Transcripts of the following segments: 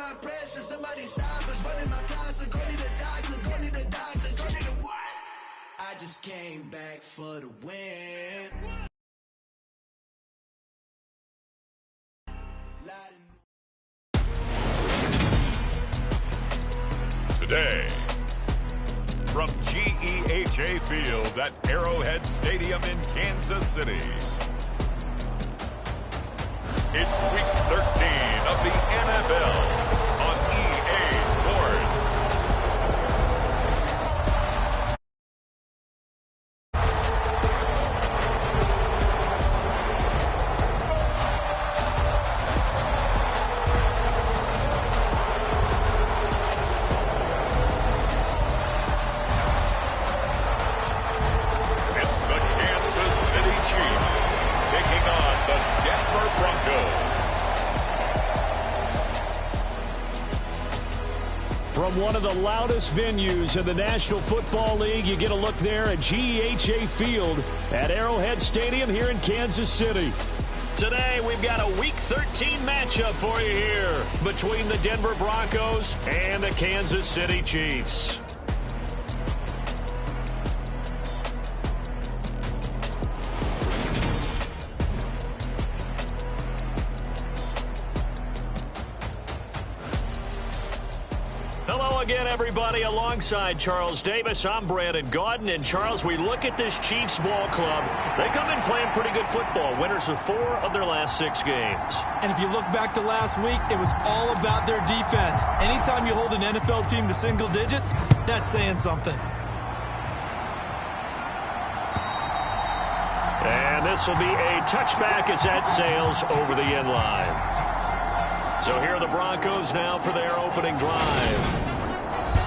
apply pressure. Somebody stop us, running my closet. Go need a doctor, go need a doctor, go need a what? I just came back for the win. Today, from GEHA Field at Arrowhead Stadium in Kansas City, it's Week 13 of the NFL on EA Sports. It's the Kansas City Chiefs taking on the Denver Broncos. From one of the loudest venues in the National Football League, you get a look there at GEHA Field at Arrowhead Stadium here in Kansas City. Today, we've got a Week 13 matchup for you here between the Denver Broncos and the Kansas City Chiefs. Hello again, everybody. Alongside Charles Davis, I'm Brandon Gaudin. And, Charles, we look at this Chiefs ball club. They come in playing pretty good football. Winners of 4 of their last 6 games. And if you look back to last week, it was all about their defense. Anytime you hold an NFL team to single digits, that's saying something. And this will be a touchback as that sails over the end line. So here are the Broncos now for their opening drive.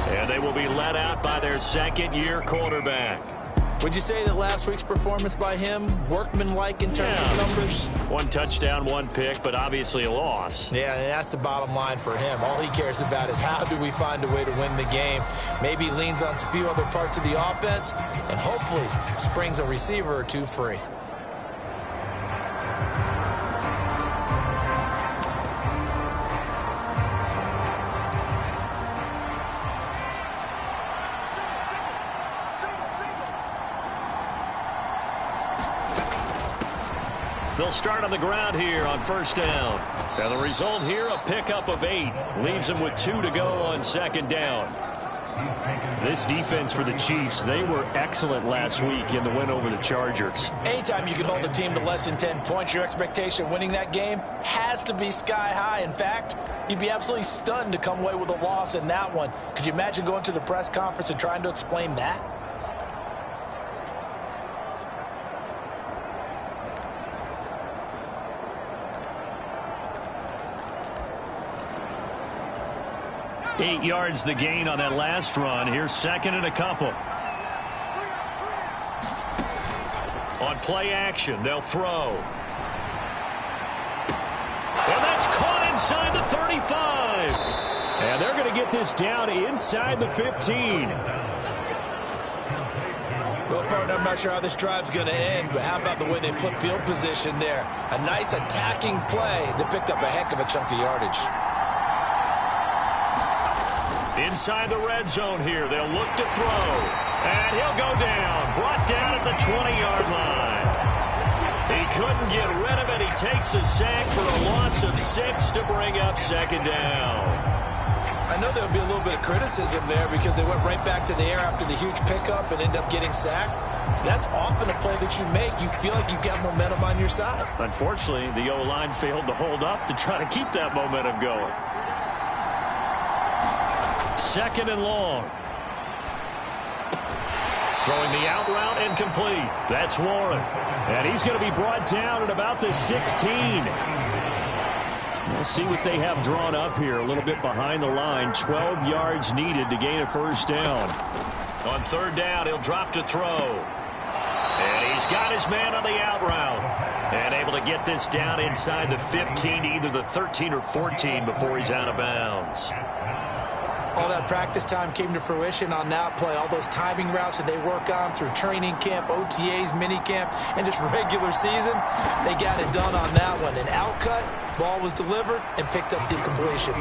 And they will be led out by their second-year quarterback. Would you say that last week's performance by him, workmanlike in terms of numbers? 1 touchdown, 1 pick, but obviously a loss. Yeah, and that's the bottom line for him. All he cares about is how do we find a way to win the game. Maybe leans on a few other parts of the offense, and hopefully springs a receiver or 2 free. They'll start on the ground here on first down. And the result here, a pickup of 8. Leaves them with 2 to go on second down. This defense for the Chiefs, they were excellent last week in the win over the Chargers. Anytime you can hold a team to less than 10 points, your expectation of winning that game has to be sky high. In fact, you'd be absolutely stunned to come away with a loss in that one. Could you imagine going to the press conference and trying to explain that? Eight yards the gain on that last run. Here's second and a couple. On play action, they'll throw. And that's caught inside the 35. And they're going to get this down inside the 15. Well, partner, I'm not sure how this drive's going to end, but how about the way they flip field position there? A nice attacking play that picked up a heck of a chunk of yardage. Inside the red zone here, they'll look to throw. And he'll go down, brought down at the 20-yard line. He couldn't get rid of it. He takes a sack for a loss of 6 to bring up second down. I know there'll be a little bit of criticism there because they went right back to the air after the huge pickup and end up getting sacked. That's often a play that you make. You feel like you've got momentum on your side. Unfortunately, the O-line failed to hold up to try to keep that momentum going. Second and long. Throwing the out route incomplete. That's Warren. And he's going to be brought down at about the 16. We'll see what they have drawn up here. A little bit behind the line. 12 yards needed to gain a first down. On third down, he'll drop to throw. And he's got his man on the out route. And able to get this down inside the 15, either the 13 or 14 before he's out of bounds. All that practice time came to fruition on that play. All those timing routes that they work on through training camp, OTAs, minicamp, and just regular season, they got it done on that one. An out cut, ball was delivered, and picked up the completion.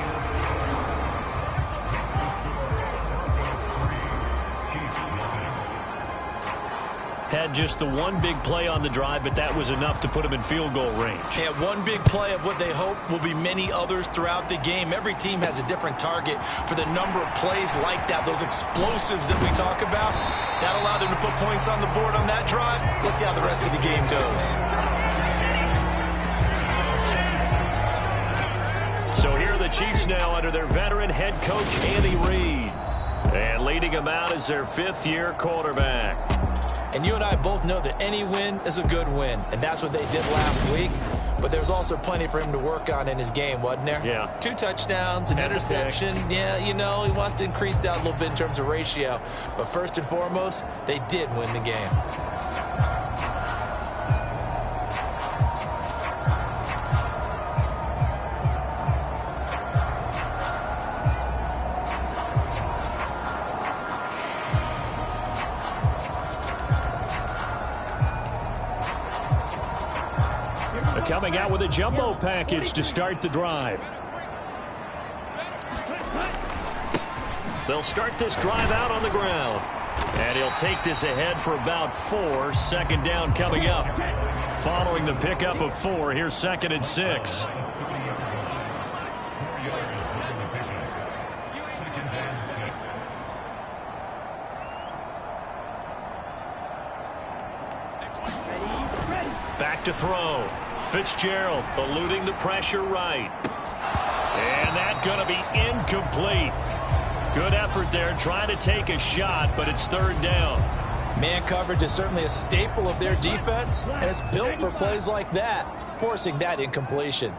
had just the one big play on the drive, but that was enough to put him in field goal range. Yeah, one big play of what they hope will be many others throughout the game. Every team has a different target for the number of plays like that, those explosives that we talk about. That allowed them to put points on the board on that drive. Let's see how the rest of the game goes. So here are the Chiefs now under their veteran head coach, Andy Reid. And leading him out is their fifth-year quarterback. And you and I both know that any win is a good win, and that's what they did last week. But there's also plenty for him to work on in his game, wasn't there? Yeah. 2 touchdowns, an interception. Yeah, you know, he wants to increase that a little bit in terms of ratio. But first and foremost, they did win the game. Coming out with a jumbo package to start the drive. They'll start this drive out on the ground. And he'll take this ahead for about 4. Second down coming up. Following the pickup of 4, here's 2nd and 6. Back to throw. Fitzgerald eluding the pressure right. And that's going to be incomplete. Good effort there trying to take a shot, but it's 3rd down. Man coverage is certainly a staple of their defense, and it's built for plays like that, forcing that incompletion.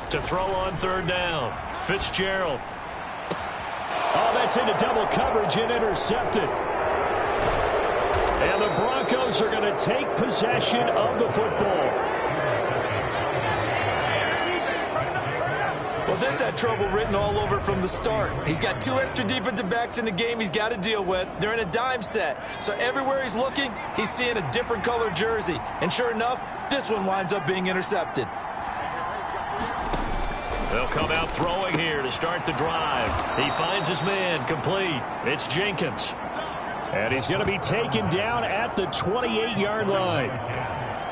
To throw on 3rd down. Fitzgerald. Oh, that's into double coverage and intercepted. And the Broncos are going to take possession of the football. Well, this had trouble written all over from the start. He's got 2 extra defensive backs in the game he's got to deal with. They're in a dime set. So everywhere he's looking, he's seeing a different color jersey. And sure enough, this one winds up being intercepted. They'll come out throwing here to start the drive. He finds his man complete. It's Jenkins. And he's going to be taken down at the 28-yard line.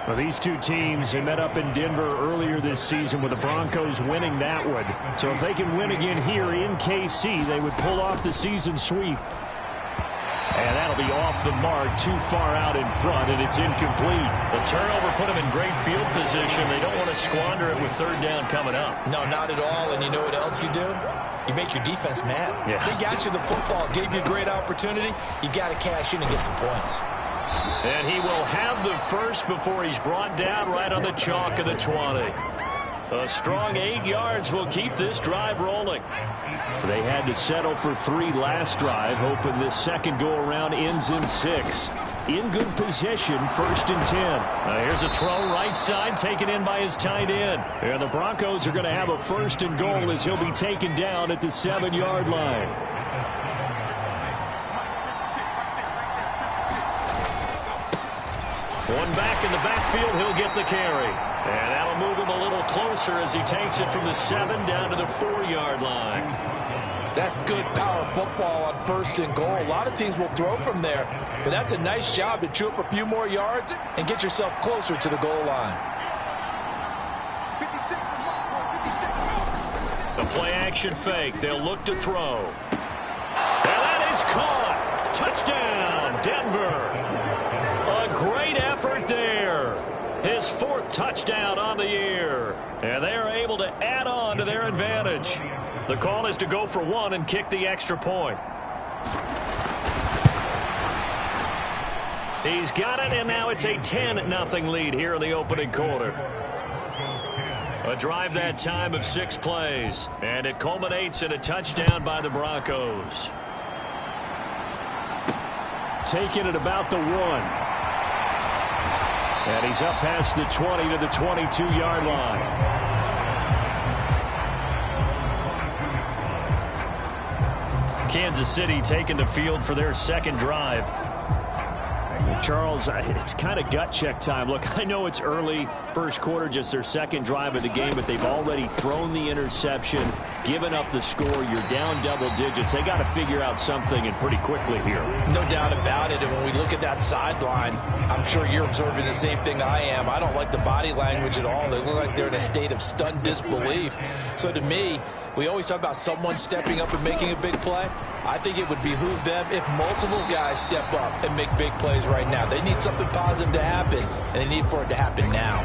Well, these two teams, they met up in Denver earlier this season with the Broncos winning that one. So if they can win again here in KC, they would pull off the season sweep. And that'll be off the mark, too far out in front, and it's incomplete. The turnover put them in great field position. They don't want to squander it with 3rd down coming up. No, not at all. And you know what else you do? You make your defense mad. Yeah. They got you the football, gave you a great opportunity. You got to cash in and get some points. And he will have the first before he's brought down right on the chalk of the 20. A strong 8 yards will keep this drive rolling. They had to settle for 3 last drive, hoping this second go-around ends in 6. In good possession, 1st and 10. Here's a throw right side, taken in by his tight end. And the Broncos are going to have a 1st and goal as he'll be taken down at the 7-yard line. One back in the backfield, he'll get the carry. And that'll move him a little closer as he takes it from the 7 down to the 4-yard line. That's good power football on 1st and goal. A lot of teams will throw from there, but that's a nice job to chew up a few more yards and get yourself closer to the goal line. The play-action fake. They'll look to throw. And that is caught. Touchdown, Denver. A great effort there. His 4th touchdown on the year. And they are able to add on to their advantage. The call is to go for 1 and kick the extra point. He's got it, and now it's a 10-0 lead here in the opening quarter. A drive that time of 6 plays, and it culminates in a touchdown by the Broncos. Taking it about the 1. And he's up past the 20 to the 22-yard line. Kansas City taking the field for their second drive. Charles, it's kind of gut check time. Look, I know it's early, first quarter, just their second drive of the game, but they've already thrown the interception, given up the score. You're down double digits. They got to figure out something, and pretty quickly here. No doubt about it. And when we look at that sideline, I'm sure you're observing the same thing I am. I don't like the body language at all. They look like they're in a state of stunned disbelief. So to me, we always talk about someone stepping up and making a big play. I think it would behoove them if multiple guys step up and make big plays right now. They need something positive to happen, and they need for it to happen now.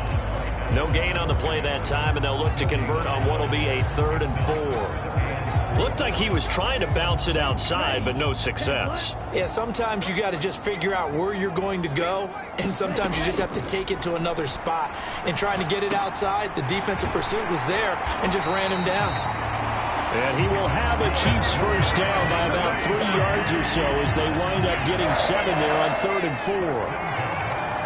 No gain on the play that time, and they'll look to convert on what will be a 3rd and 4. Looked like he was trying to bounce it outside, but no success. Yeah, sometimes you got to just figure out where you're going to go, and sometimes you just have to take it to another spot. And trying to get it outside, the defensive pursuit was there and just ran him down. And he will have a Chiefs first down by about 3 yards or so as they wind up getting 7 there on 3rd and 4.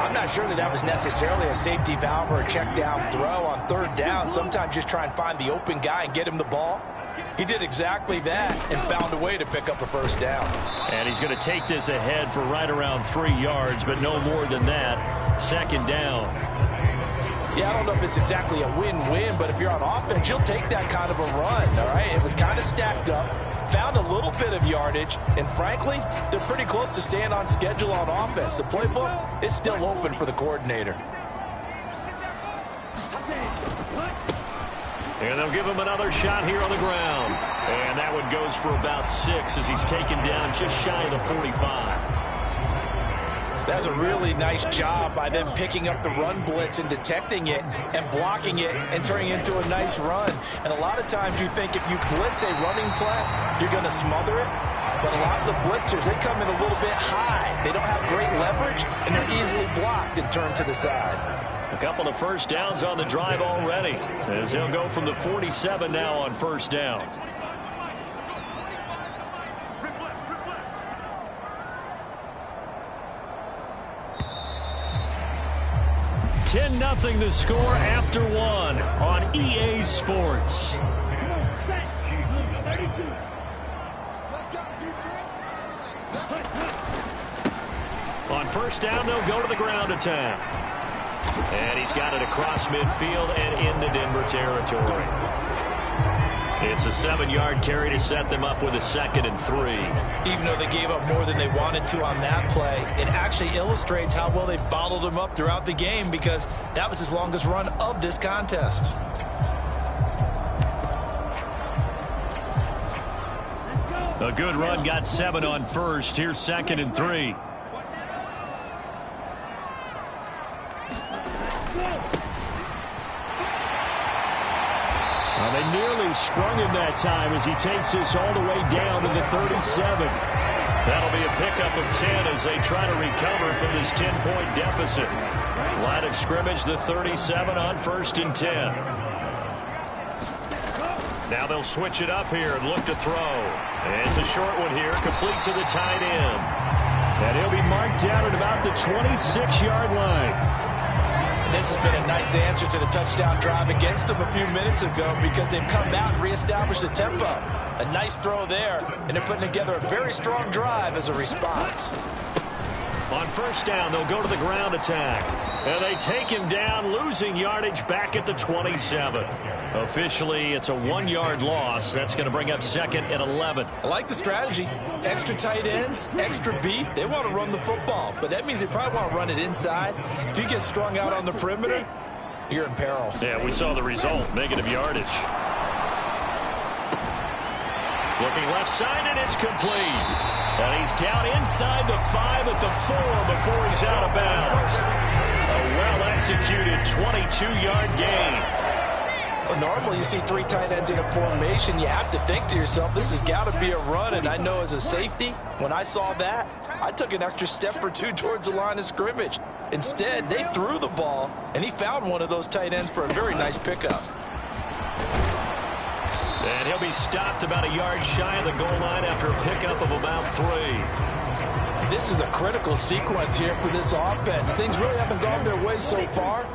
I'm not sure that was necessarily a safety valve or a check down throw on 3rd down. Sometimes just try and find the open guy and get him the ball. He did exactly that and found a way to pick up a first down. And he's going to take this ahead for right around 3 yards, but no more than that. 2nd down. Yeah, I don't know if it's exactly a win-win, but if you're on offense, you'll take that kind of a run, all right? It was kind of stacked up, found a little bit of yardage, and frankly, they're pretty close to staying on schedule on offense. The playbook is still open for the coordinator. And they'll give him another shot here on the ground. And that one goes for about 6 as he's taken down just shy of the 45. That's a really nice job by them picking up the run blitz and detecting it and blocking it and turning it into a nice run. And a lot of times you think if you blitz a running play, you're going to smother it. But a lot of the blitzers, they come in a little bit high. They don't have great leverage, and they're easily blocked and turned to the side. A couple of first downs on the drive already as they'll go from the 47 now on first down. 10-0 the score after 1 on EA Sports. On first down, they'll go to the ground attack. And he's got it across midfield and into Denver territory. It's a 7-yard carry to set them up with a 2nd and 3. Even though they gave up more than they wanted to on that play, it actually illustrates how well they've bottled them up throughout the game because that was his longest run of this contest. A good run, got 7 on first. Here's 2nd and 3. They nearly sprung him that time as he takes this all the way down to the 37. That'll be a pickup of 10 as they try to recover from this 10-point deficit. Line of scrimmage, the 37 on 1st and 10. Now they'll switch it up here and look to throw. And it's a short one here, complete to the tight end. And he'll be marked down at about the 26-yard line. This has been a nice answer to the touchdown drive against them a few minutes ago because they've come out and reestablished the tempo. A nice throw there, and they're putting together a very strong drive as a response. On first down, they'll go to the ground attack. And they take him down, losing yardage back at the 27. Officially, it's a 1-yard loss. That's going to bring up 2nd and 11. I like the strategy. Extra tight ends, extra beef. They want to run the football, but that means they probably want to run it inside. If you get strung out on the perimeter, you're in peril. Yeah, we saw the result, negative yardage. Looking left side, and it's complete. And he's down inside the 5 at the 4 before he's out of bounds. A well-executed 22-yard gain. Well, normally you see 3 tight ends in a formation. You have to think to yourself, this has got to be a run. And I know as a safety, when I saw that, I took an extra step or 2 towards the line of scrimmage. Instead, they threw the ball, and he found one of those tight ends for a very nice pickup. And he'll be stopped about a yard shy of the goal line after a pickup of about 3. This is a critical sequence here for this offense. Things really haven't gone their way so far.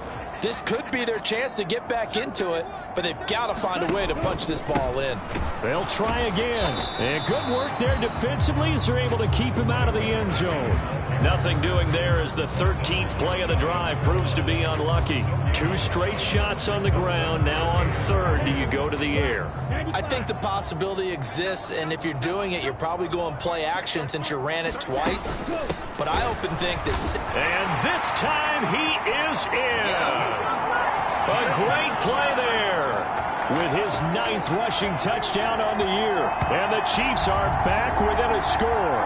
This could be their chance to get back into it, but they've got to find a way to punch this ball in. They'll try again. And good work there defensively as they're able to keep him out of the end zone. Nothing doing there as the 13th play of the drive proves to be unlucky. 2 straight shots on the ground. Now on third, do you go to the air? I think the possibility exists, and if you're doing it, you're probably going play action since you ran it twice. But I often think this... And this time he is in. Yes. A great play there with his 9th rushing touchdown on the year. And the Chiefs are back within a score.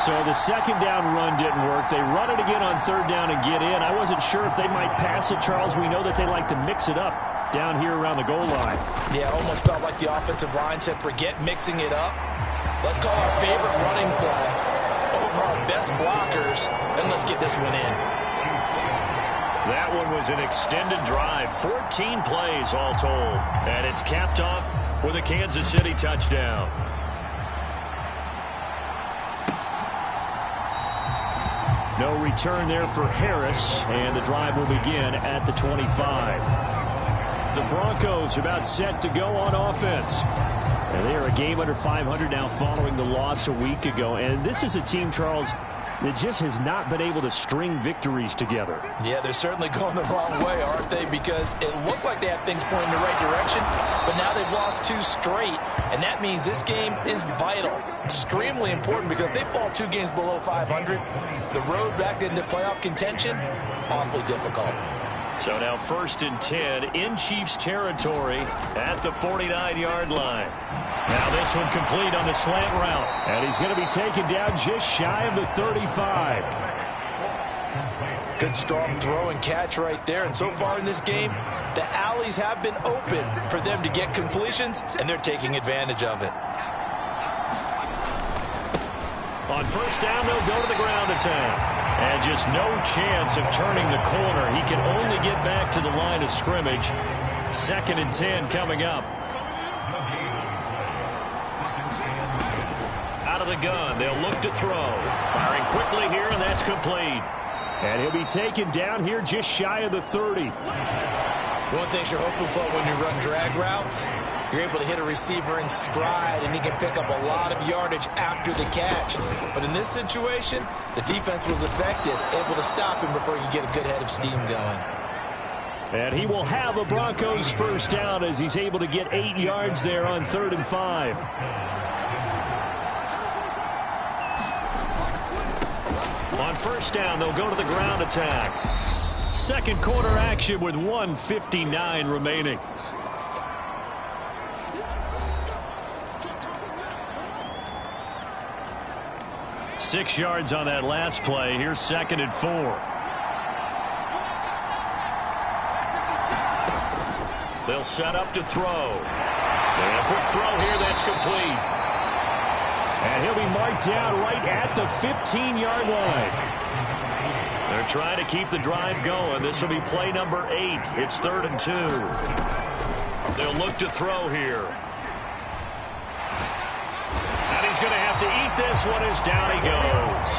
So the second down run didn't work. They run it again on third down and get in. I wasn't sure if they might pass it, Charles. We know that they like to mix it up down here around the goal line. Yeah, it almost felt like the offensive line said, forget mixing it up. Let's call our favorite running play over our best blockers, and let's get this one in. That one was an extended drive. 14 plays all told. And it's capped off with a Kansas City touchdown. No return there for Harris, and the drive will begin at the 25. The Broncos about set to go on offense. And they are a game under 500 now following the loss a week ago. And this is a team, Charles, that just has not been able to string victories together. Yeah, they're certainly going the wrong way, aren't they? Because it looked like they had things pointing in the right direction, but now they've lost 2 straight, and that means this game is vital, extremely important, because if they fall 2 games below 500, the road back into playoff contention, awfully difficult. So now 1st and 10 in Chiefs territory at the 49-yard line. Now this one complete on the slant route. And he's going to be taken down just shy of the 35. Good strong throw and catch right there. And so far in this game, the alleys have been open for them to get completions, and they're taking advantage of it. On first down, they'll go to the ground attack. And just no chance of turning the corner. He can only get back to the line of scrimmage. 2nd and 10 coming up. Out of the gun, they'll look to throw. Firing quickly here, and that's complete. And he'll be taken down here just shy of the 30. One thing you're hoping for when you run drag routes, you're able to hit a receiver in stride, and he can pick up a lot of yardage after the catch. But in this situation, the defense was effective, able to stop him before you get a good head of steam going. And he will have a Broncos first down as he's able to get 8 yards there on 3rd and 5. On first down, they'll go to the ground attack. Second quarter action with 1:59 remaining. Six yards on that last play. Here's 2nd and 4. They'll set up to throw. And a quick throw here that's complete. And he'll be marked down right at the 15-yard line. They're trying to keep the drive going. This will be play number 8. It's 3rd and 2. They'll look to throw here. He's going to have to eat this one as down he goes.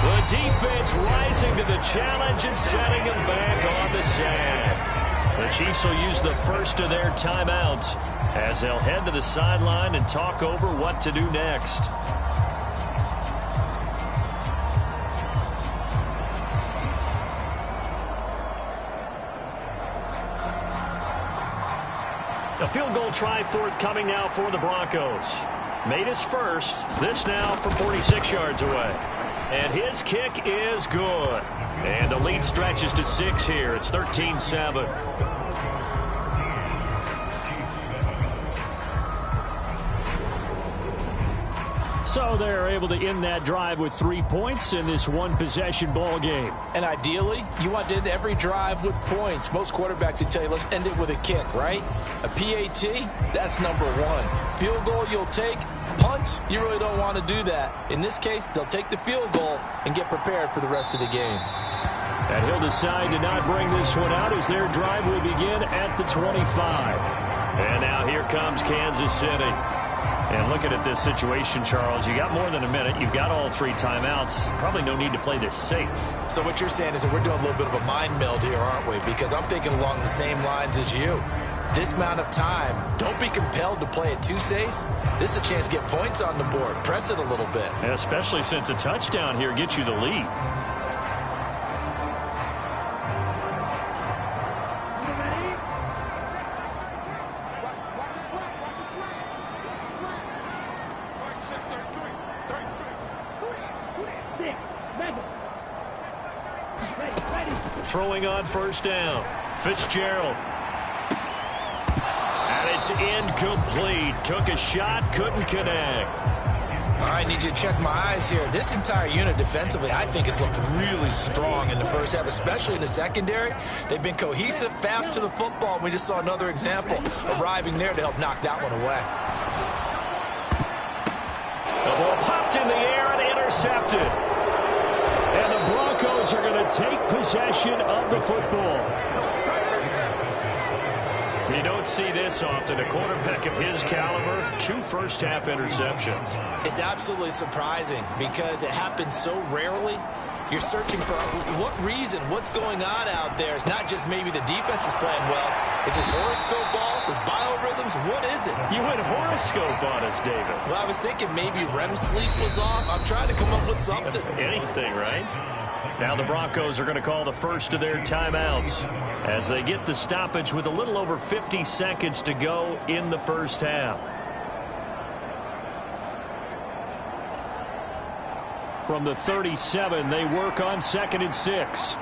The defense rising to the challenge and setting him back on the sand. The Chiefs will use the first of their timeouts as they'll head to the sideline and talk over what to do next. A field goal try forthcoming now for the Broncos. Made his first. This now from 46 yards away. And his kick is good. And the lead stretches to 6 here. It's 13-7. So they're able to end that drive with 3 points in this one-possession ball game. And ideally, you want to end every drive with points. Most quarterbacks would tell you, let's end it with a kick, right? A PAT, that's number 1. Field goal you'll take. Punts, you really don't want to do that. In this case, they'll take the field goal and get prepared for the rest of the game. And he'll decide to not bring this one out as their drive will begin at the 25. And now here comes Kansas City. And looking at this situation, Charles, you got more than a minute. You've got all 3 timeouts. Probably no need to play this safe. So what you're saying is that we're doing a little bit of a mind meld here, aren't we? Because I'm thinking along the same lines as you. This amount of time, don't be compelled to play it too safe. This is a chance to get points on the board. Press it a little bit. Yeah, especially since a touchdown here gets you the lead. Throwing on first down. Fitzgerald. And it's incomplete. Took a shot, couldn't connect. All right, need you to check my eyes here. This entire unit defensively, I think, has looked really strong in the first half, especially in the secondary. They've been cohesive, fast to the football. We just saw another example arriving there to help knock that one away. The ball popped in the air and intercepted. And the Broncos are going to take possession of the football. You don't see this often. A quarterback of his caliber, 2 first-half interceptions. It's absolutely surprising because it happens so rarely. You're searching for what reason, what's going on out there. It's not just maybe the defense is playing well. Is his horoscope off? His biorhythms? What is it? You went horoscope on us, David. Well, I was thinking maybe REM sleep was off. I'm trying to come up with something. Anything, right? Now the Broncos are going to call the first of their timeouts as they get the stoppage with a little over 50 seconds to go in the first half. From the 37, they work on 2nd and 6.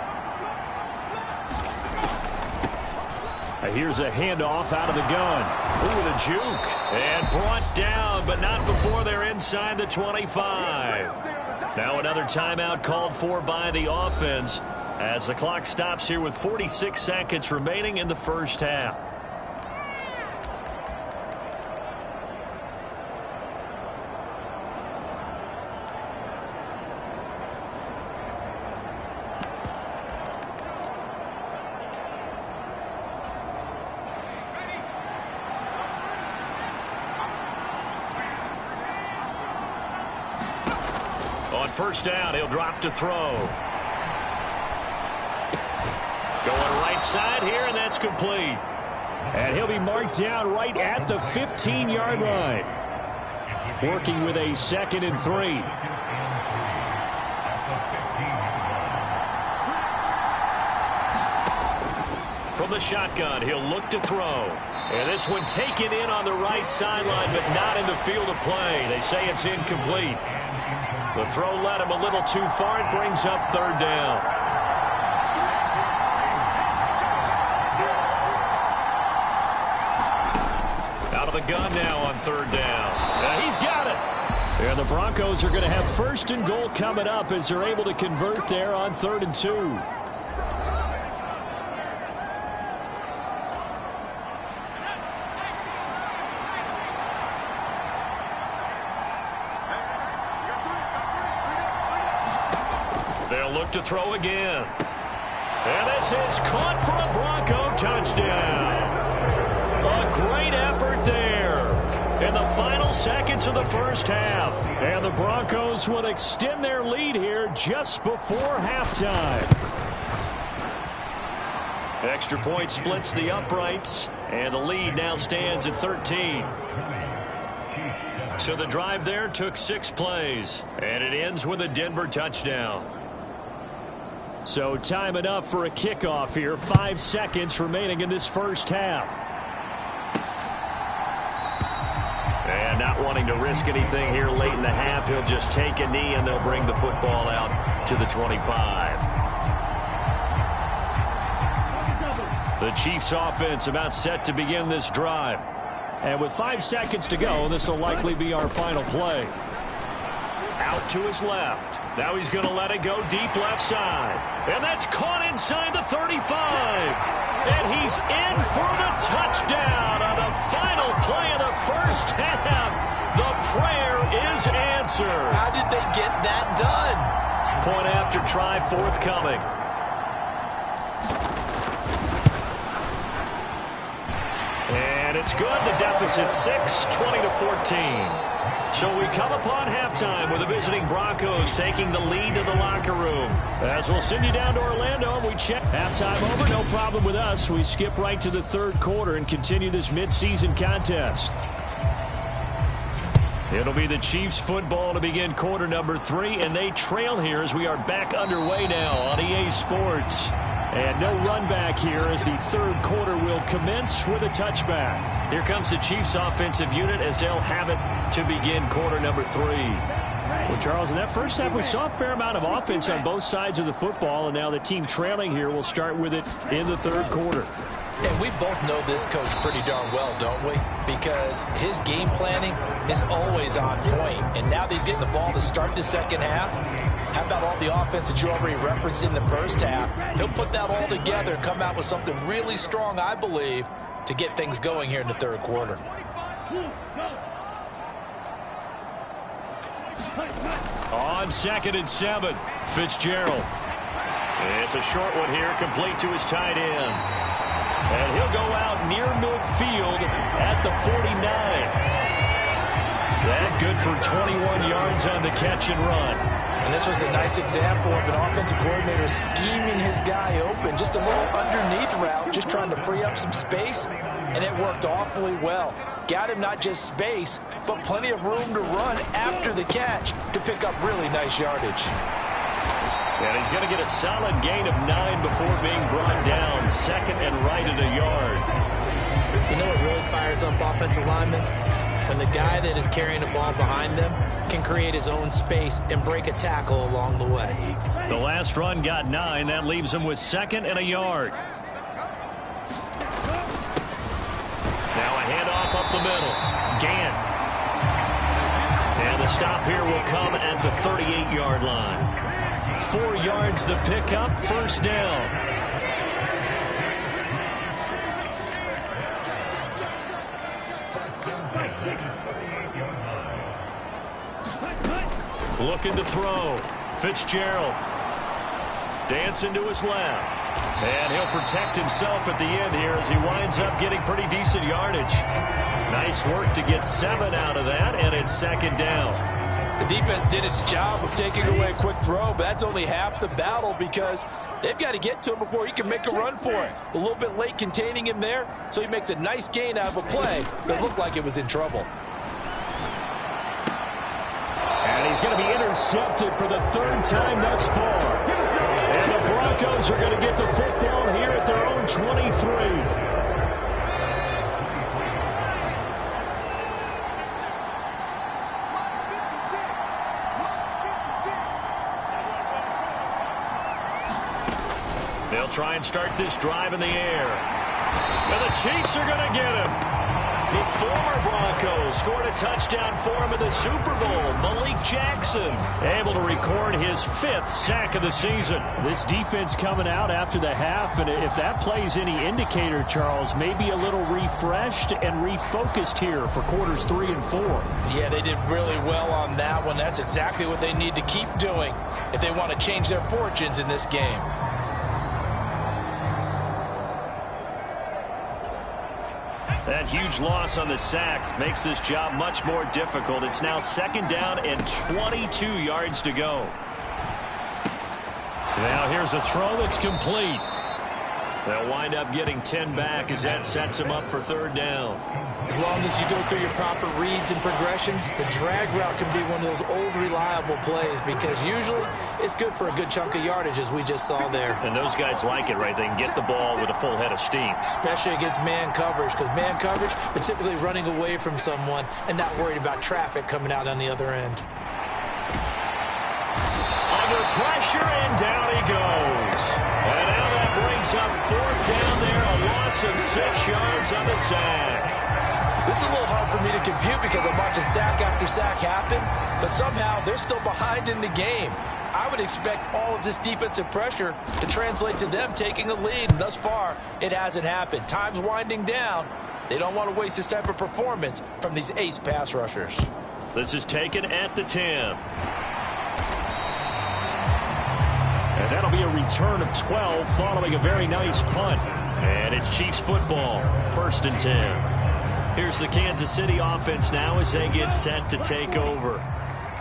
Here's a handoff out of the gun. Ooh, the juke. And brought down, but not before they're inside the 25. Now another timeout called for by the offense as the clock stops here with 46 seconds remaining in the first half. On first down, he'll drop to throw. Going right side here, and that's complete. And he'll be marked down right at the 15-yard line. Working with a 2nd and 3. From the shotgun, he'll look to throw. And this one taken in on the right sideline, but not in the field of play. They say it's incomplete. The throw led him a little too far. It brings up 3rd down. Out of the gun now on 3rd down. And he's got it. And the Broncos are going to have 1st and goal coming up as they're able to convert there on 3rd and 2. They'll look to throw again. And this is caught for a Bronco touchdown. A great effort there in the final seconds of the first half. And the Broncos will extend their lead here just before halftime. Extra point splits the uprights, and the lead now stands at 13. So the drive there took 6 plays, and it ends with a Denver touchdown. So time enough for a kickoff here. 5 seconds remaining in this first half. And not wanting to risk anything here late in the half, he'll just take a knee and they'll bring the football out to the 25. The Chiefs offense about set to begin this drive. And with 5 seconds to go, this will likely be our final play. Out to his left. Now he's going to let it go deep left side. And that's caught inside the 35. And he's in for the touchdown on the final play of the first half. The prayer is answered. How did they get that done? Point after try forthcoming. And It's good. The deficit 6, 20-14. So we come upon halftime with the visiting Broncos taking the lead to the locker room. As we'll send you down to Orlando, and we check. Halftime over, no problem with us. We skip right to the third quarter and continue this midseason contest. It'll be the Chiefs football to begin quarter number 3, and they trail here as we are back underway now on EA Sports. And no run back here as the third quarter will commence with a touchback. Here comes the Chiefs offensive unit as they'll have it to begin quarter number 3. Well, Charles, in that first half, we saw a fair amount of offense on both sides of the football, and now the team trailing here will start with it in the third quarter. And we both know this coach pretty darn well, don't we? Because his game planning is always on point. And now that he's getting the ball to start the second half, how about all the offense that you already referenced in the first half? He'll put that all together and come out with something really strong, I believe, to get things going here in the third quarter. On 2nd and 7, Fitzgerald. It's a short one here, complete to his tight end. And he'll go out near midfield at the 49. That good for 21 yards on the catch and run. And this was a nice example of an offensive coordinator scheming his guy open. Just a little underneath route, just trying to free up some space. And it worked awfully well. Got him not just space, but plenty of room to run after the catch to pick up really nice yardage. And he's going to get a solid gain of 9 before being brought down. 2nd and right at a yard. You know what really fires up offensive linemen? When the guy that is carrying the ball behind them can create his own space and break a tackle along the way. The last run got 9. That leaves him with 2nd and a yard. Now a handoff up the middle. Gant. And the stop here will come at the 38-yard line. 4 yards the pickup, first down. Looking to throw. Fitzgerald. Dancing to his left. And he'll protect himself at the end here as he winds up getting pretty decent yardage. Nice work to get 7 out of that, and it's 2nd down. The defense did its job of taking away a quick throw, but that's only half the battle because they've got to get to him before he can make a run for it. A little bit late containing him there, so he makes a nice gain out of a play that looked like it was in trouble. And he's going to be intercepted for the 3rd time thus far. And the Broncos are going to get the football here at their own 23. They'll try and start this drive in the air. And the Chiefs are going to get him. The former Broncos scored a touchdown for him in the Super Bowl. Malik Jackson able to record his 5th sack of the season. This defense coming out after the half, and if that plays any indicator, Charles, maybe a little refreshed and refocused here for quarters 3 and 4. Yeah, they did really well on that one. That's exactly what they need to keep doing if they want to change their fortunes in this game. That huge loss on the sack makes this job much more difficult. It's now 2nd down and 22 yards to go. Now here's a throw that's complete. They'll wind up getting 10 back as that sets them up for 3rd down. As long as you go through your proper reads and progressions, the drag route can be one of those old reliable plays because usually it's good for a good chunk of yardage as we just saw there. And those guys like it, right? They can get the ball with a full head of steam. Especially against man coverage, because man coverage, they're typically running away from someone and not worried about traffic coming out on the other end. Under pressure, and down he goes. And now that brings up 4th down there, a loss of 6 yards on the sack. This is a little hard for me to compute because I'm watching sack after sack happen, but somehow they're still behind in the game. I would expect all of this defensive pressure to translate to them taking a lead, and thus far, it hasn't happened. Time's winding down. They don't want to waste this type of performance from these ace pass rushers. This is taken at the 10. And that'll be a return of 12 following a very nice punt. And it's Chiefs football, 1st and 10. Here's the Kansas City offense now as they get set to take over.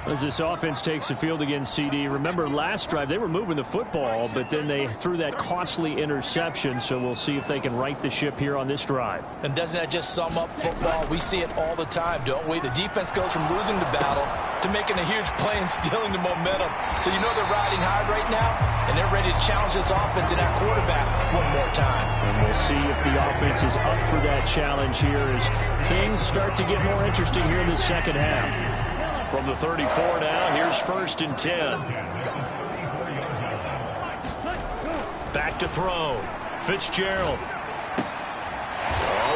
As this offense takes the field again, CD, remember last drive they were moving the football, but then they threw that costly interception, so we'll see if they can right the ship here on this drive. And doesn't that just sum up football? We see it all the time, don't we? The defense goes from losing the battle to making a huge play and stealing the momentum. So you know they're riding high right now, and they're ready to challenge this offense and that quarterback one more time. And we'll see if the offense is up for that challenge here as things start to get more interesting here in the second half. From the 34 now, here's 1st and 10. Back to throw. Fitzgerald.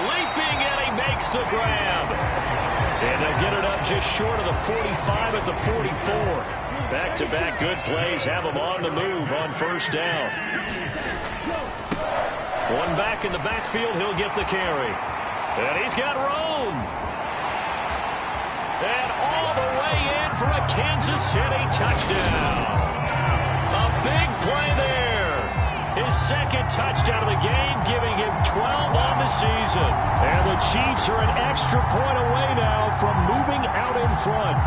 Leaping, and he makes the grab. And they'll get it up just short of the 45 at the 44. Back-to-back good plays have them on the move on 1st down. One back in the backfield, he'll get the carry. And he's got Rome. And all the way in for a Kansas City touchdown. A big play there. His 2nd touchdown of the game, giving him 12 on the season. And the Chiefs are an extra point away now from moving out in front.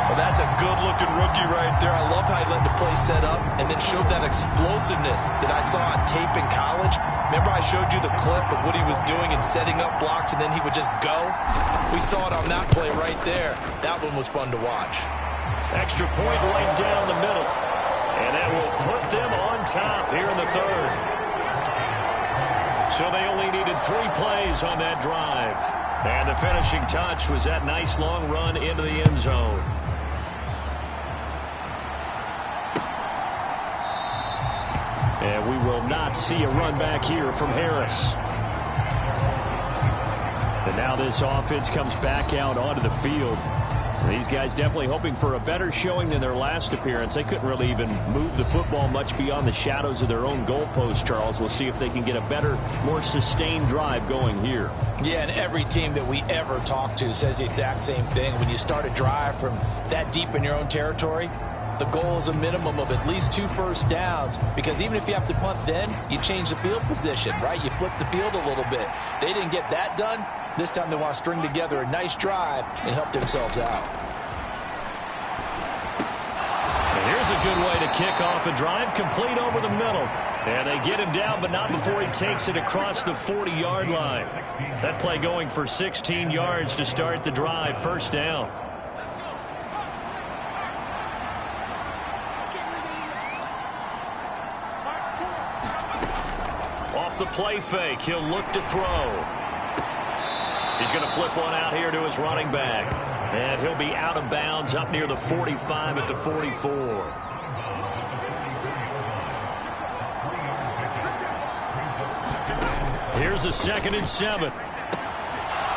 Well, that's a good-looking rookie right there. I love how he let the play set up and then showed that explosiveness that I saw on tape in college. Remember I showed you the clip of what he was doing and setting up blocks, and then he would just go? We saw it on that play right there. That one was fun to watch. Extra point right down the middle. And that will put them on top here in the 3rd. So they only needed 3 plays on that drive. And the finishing touch was that nice long run into the end zone. And we will not see a run back here from Harris. And now this offense comes back out onto the field. These guys definitely hoping for a better showing than their last appearance. They couldn't really even move the football much beyond the shadows of their own goalpost, Charles. We'll see if they can get a better, more sustained drive going here. Yeah, and every team that we ever talk to says the exact same thing. When you start a drive from that deep in your own territory, the goal is a minimum of at least 2 first downs, because even if you have to punt then, you change the field position, right? You flip the field a little bit. They didn't get that done. This time they want to string together a nice drive and help themselves out. And here's a good way to kick off a drive, complete over the middle. And they get him down, but not before he takes it across the 40-yard line. That play going for 16 yards to start the drive, 1st down. Off the play fake, he'll look to throw. He's going to flip one out here to his running back. And he'll be out of bounds up near the 45 at the 44. Here's a 2nd and 7.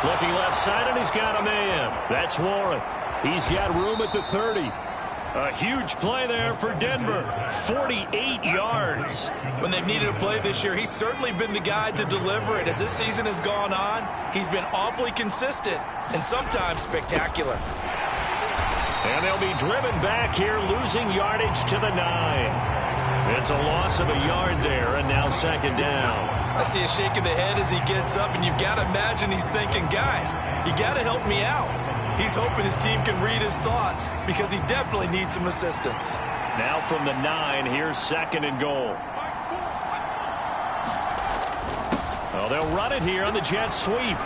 Looking left side, and he's got a man. That's Warren. He's got room at the 30. A huge play there for Denver. 48 yards. When they've needed a play this year, he's certainly been the guy to deliver it. As this season has gone on, he's been awfully consistent and sometimes spectacular. And they'll be driven back here, losing yardage to the 9. It's a loss of a yard there, and now 2nd down. I see a shake of the head as he gets up, and you've got to imagine he's thinking, guys, you got to help me out. He's hoping his team can read his thoughts because he definitely needs some assistance. Now from the 9, here's 2nd and goal. Well, they'll run it here on the jet sweep.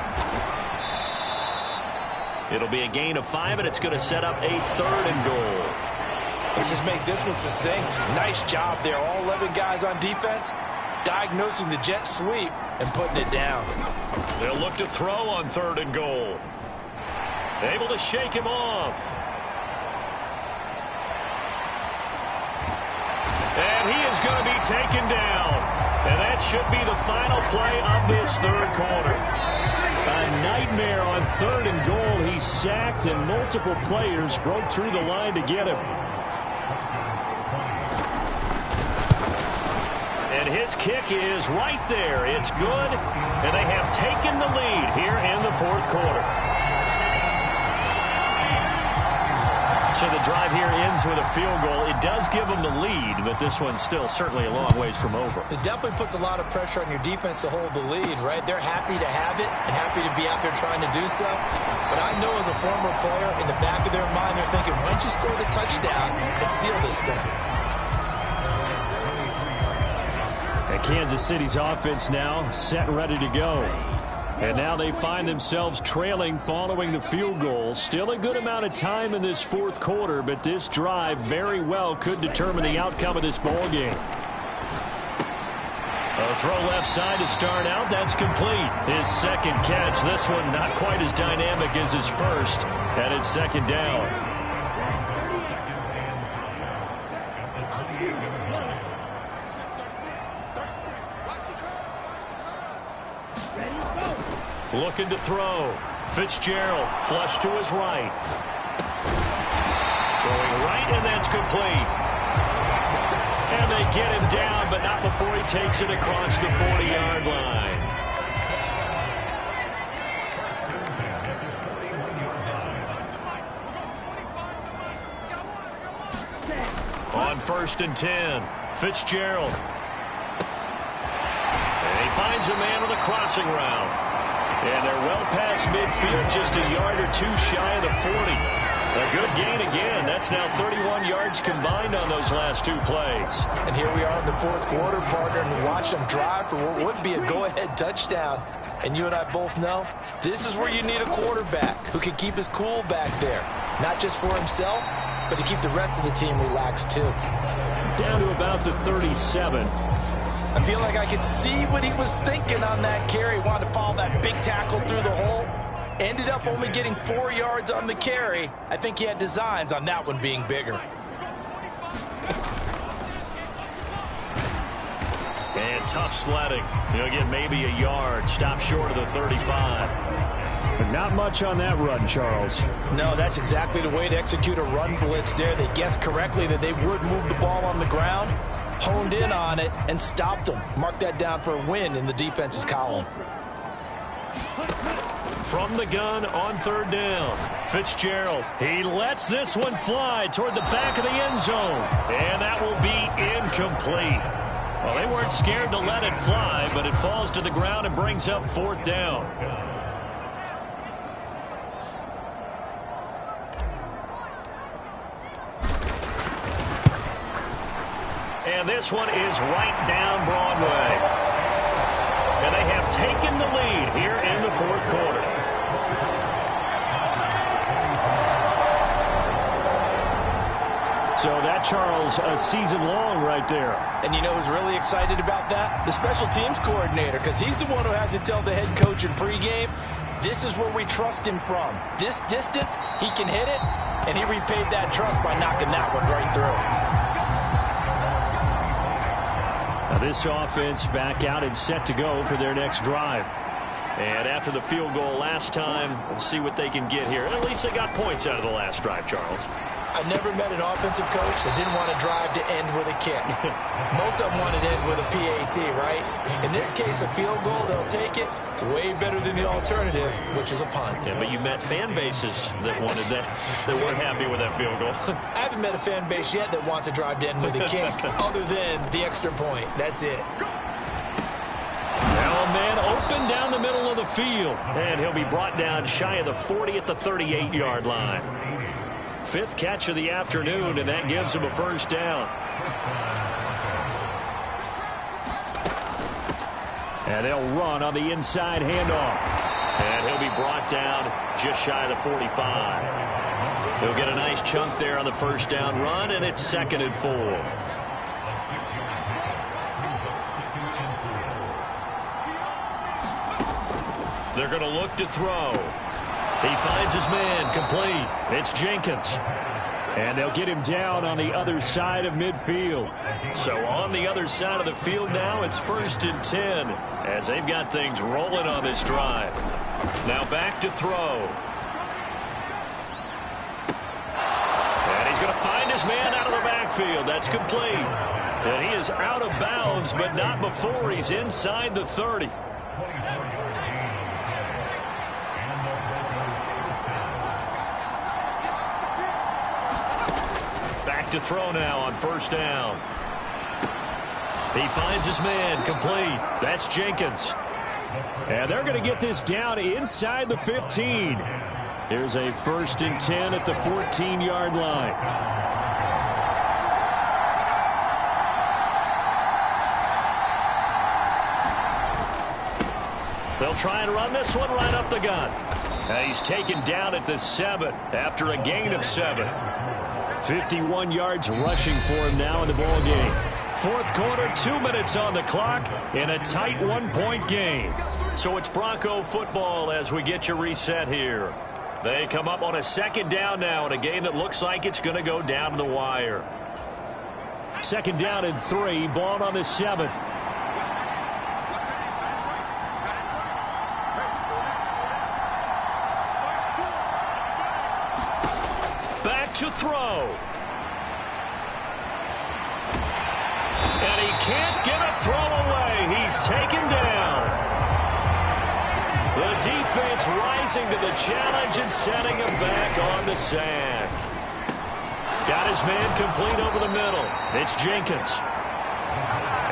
It'll be a gain of 5, and it's going to set up a 3rd and goal. Let's just make this one succinct. Nice job there. All 11 guys on defense diagnosing the jet sweep and putting it down. They'll look to throw on 3rd and goal. Able to shake him off. And he is going to be taken down. And that should be the final play of this 3rd quarter. A nightmare on 3rd and goal. He's sacked, and multiple players broke through the line to get him. And his kick is right there. It's good, and they have taken the lead here in the 4th quarter. So the drive here ends with a field goal. It does give them the lead, but this one's still certainly a long ways from over. It definitely puts a lot of pressure on your defense to hold the lead, right? They're happy to have it and happy to be out there trying to do so. But I know as a former player, in the back of their mind, they're thinking, why don't you score the touchdown and seal this thing? And Kansas City's offense now set and ready to go. And now they find themselves trailing following the field goal. Still a good amount of time in this fourth quarter, but this drive very well could determine the outcome of this ball game. A throw left side to start out. That's complete. His second catch. This one not quite as dynamic as his first. And it's second down. Looking to throw. Fitzgerald flush to his right. Throwing right, and that's complete. And they get him down, but not before he takes it across the 40-yard line. On 1st and 10, Fitzgerald. And he finds a man on the crossing route. And they're well past midfield, just a yard or two shy of the 40. A good gain again. That's now 31 yards combined on those last two plays. And here we are in the fourth quarter, partner, and watch them drive for what would be a go-ahead touchdown. And you and I both know this is where you need a quarterback who can keep his cool back there. Not just for himself, but to keep the rest of the team relaxed too. Down to about the 37. I feel like I could see what he was thinking on that carry. Wanted to follow that big tackle through the hole. Ended up only getting 4 yards on the carry. I think he had designs on that one being bigger. And tough sledding. He'll get maybe a yard. Stop short of the 35. But not much on that run, Charles. No, that's exactly the way to execute a run blitz there. They guessed correctly that they would move the ball on the ground. Honed in on it and stopped them. Mark that down for a win in the defense's column. From the gun on 3rd down, Fitzgerald. He lets this one fly toward the back of the end zone. And that will be incomplete. Well, they weren't scared to let it fly, but it falls to the ground and brings up 4th down. And this one is right down Broadway. And they have taken the lead here in the fourth quarter. So that, Charles, a season long right there. And you know who's really excited about that? The special teams coordinator, because he's the one who has to tell the head coach in pregame, this is where we trust him from. This distance, he can hit it, and he repaid that trust by knocking that one right through. Now this offense back out and set to go for their next drive. And after the field goal last time, we'll see what they can get here. At least they got points out of the last drive, Charles. I never met an offensive coach that didn't want to drive to end with a kick. Most of them wanted to end with a PAT, right? In this case, a field goal, they'll take it. Way better than the alternative, which is a punt. Yeah, but you met fan bases that wanted that, that weren't happy with that field goal. I haven't met a fan base yet that wants to drive to end with a kick, other than the extra point. That's it. Now a man open down the middle of the field. And he'll be brought down shy of the 40 at the 38-yard line. 5th catch of the afternoon, and that gives him a 1st down. And they'll run on the inside handoff. And he'll be brought down just shy of the 45. He'll get a nice chunk there on the 1st down run, and it's 2nd and 4. They're going to look to throw. He finds his man, complete. It's Jenkins. And they'll get him down on the other side of midfield. So on the other side of the field now, it's 1st and 10 as they've got things rolling on this drive. Now back to throw. And he's going to find his man out of the backfield. That's complete. And he is out of bounds, but not before he's inside the 30. Back to throw now on first down. He finds his man, complete. That's Jenkins. And they're going to get this down inside the 15. Here's a 1st and 10 at the 14-yard line. They'll try and run this one right up the gun. And he's taken down at the 7 after a gain of 7. 51 yards rushing for him now in the ball game. Fourth quarter, 2 minutes on the clock in a tight 1-point game. So it's Bronco football as we get you reset here. They come up on a 2nd down now in a game that looks like it's going to go down to the wire. 2nd down and 3, ball on the 7. Back to throw. And he can't get a throw away. He's taken down. The defense rising to the challenge and setting him back on the sack. Got his man complete over the middle. It's Jenkins.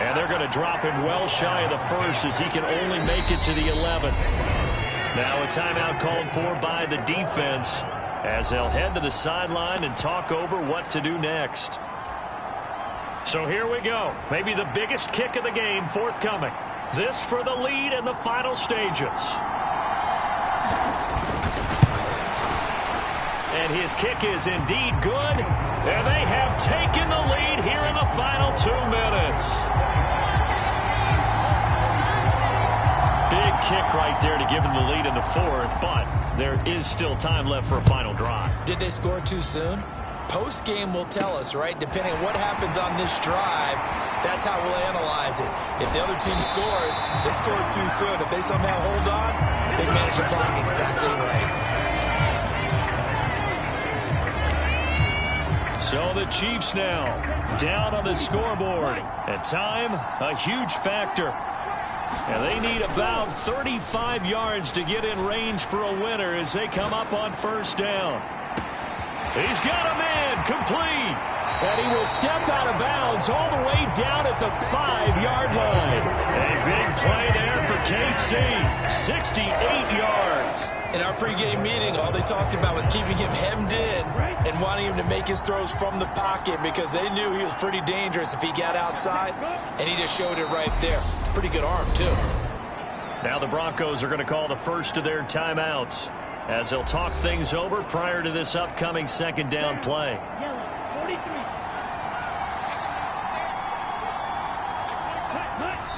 And they're going to drop him well shy of the 1st as he can only make it to the 11. Now a timeout called for by the defense as they'll head to the sideline and talk over what to do next. So here we go. Maybe the biggest kick of the game forthcoming. This for the lead in the final stages. And his kick is indeed good. And they have taken the lead here in the final 2 minutes. Big kick right there to give them the lead in the 4th, but there is still time left for a final drive. Did they score too soon? Post-game will tell us, right? Depending on what happens on this drive, that's how we'll analyze it. If the other team scores, they scored too soon. If they somehow hold on, they manage the clock exactly right. So the Chiefs now down on the scoreboard. And time, a huge factor. And they need about 35 yards to get in range for a winner as they come up on first down. He's got a man complete. And he will step out of bounds all the way down at the 5-yard line. A big play there for KC. 68 yards. In our pregame meeting, all they talked about was keeping him hemmed in and wanting him to make his throws from the pocket because they knew he was pretty dangerous if he got outside, and he just showed it right there. Pretty good arm, too. Now the Broncos are going to call the first of their timeouts as they'll talk things over prior to this upcoming 2nd down play.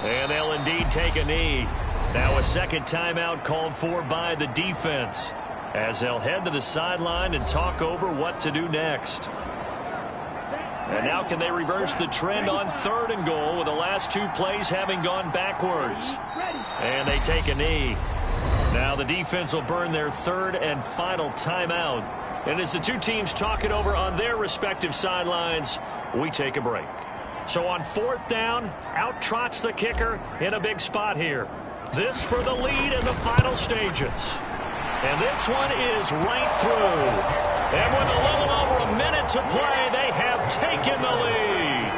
And they'll indeed take a knee. Now a 2nd timeout called for by the defense as they'll head to the sideline and talk over what to do next. And now can they reverse the trend on 3rd and goal with the last 2 plays having gone backwards? And they take a knee. Now the defense will burn their 3rd and final timeout. And as the 2 teams talk it over on their respective sidelines, we take a break. So on 4th down, out trots the kicker in a big spot here. This for the lead in the final stages. And this one is right through. And with a little over a minute to play, they have taken the lead.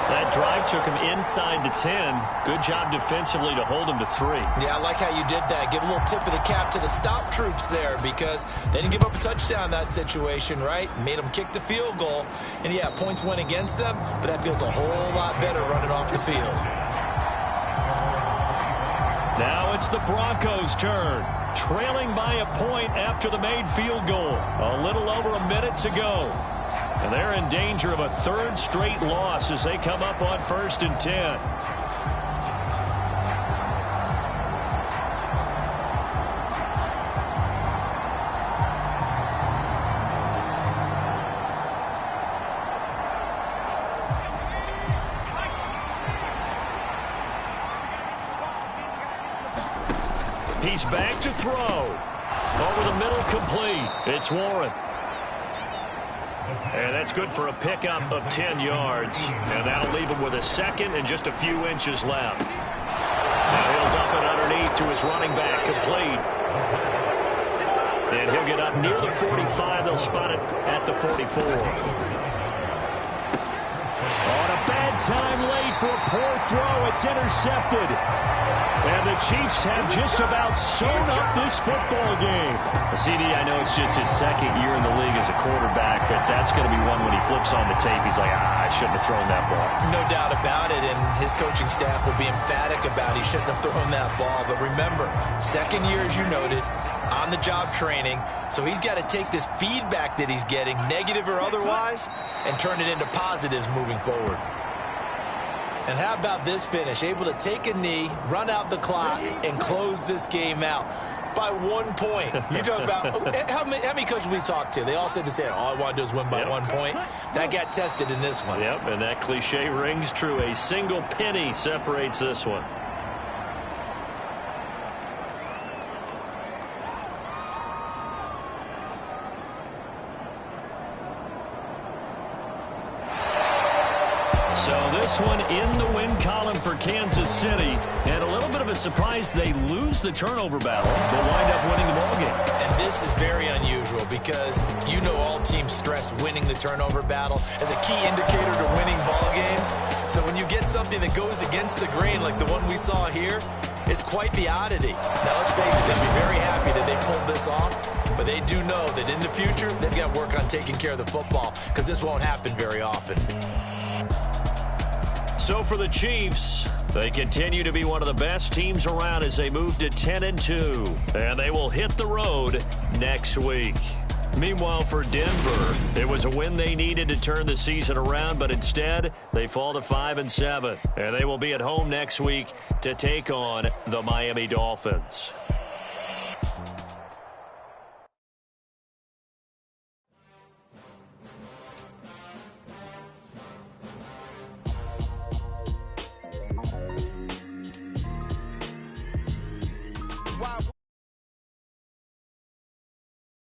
That drive took him inside the 10. Good job defensively to hold him to 3. Yeah, I like how you did that. Give a little tip of the cap to the stop troops there because they didn't give up a touchdown in that situation, right? Made them kick the field goal. And, yeah, points went against them, but that feels a whole lot better running off the field. Now it's the Broncos' turn. Trailing by a point after the made field goal. A little over a minute to go. And they're in danger of a 3rd straight loss as they come up on 1st and 10. He's back to throw. Over the middle, complete. It's Warren. And that's good for a pickup of 10 yards. And that'll leave him with a 2nd and just a few inches left. Now he'll dump it underneath to his running back, complete. And he'll get up near the 45. They'll spot it at the 44. On a bad time late for a poor throw. It's intercepted. And the Chiefs have just about sewn up this football game. CD, I know it's just his second year in the league as a quarterback, but that's going to be one when he flips on the tape, he's like, I shouldn't have thrown that ball. No doubt about it, and his coaching staff will be emphatic about he shouldn't have thrown that ball. But remember, second year, as you noted, on-the-job training, so he's got to take this feedback that he's getting, negative or otherwise, and turn it into positives moving forward. And how about this finish? Able to take a knee, run out the clock, and close this game out by 1 point. You talk about how many coaches we talked to? They all said the same. All I want to do is win by 1 point. That got tested in this one. Yep, and that cliche rings true. A single penny separates this one. So this one in the win column for Kansas City. And a little bit of a surprise, they lose the turnover battle, but wind up winning the ballgame. And this is very unusual because you know all teams stress winning the turnover battle as a key indicator to winning ball games. So when you get something that goes against the grain like the one we saw here, it's quite the oddity. Now let's face it, they'll be very happy that they pulled this off, but they do know that in the future they've got to work on taking care of the football because this won't happen very often. So for the Chiefs, they continue to be one of the best teams around as they move to 10-2, and they will hit the road next week. Meanwhile, for Denver, it was a win they needed to turn the season around, but instead they fall to 5-7, and they will be at home next week to take on the Miami Dolphins.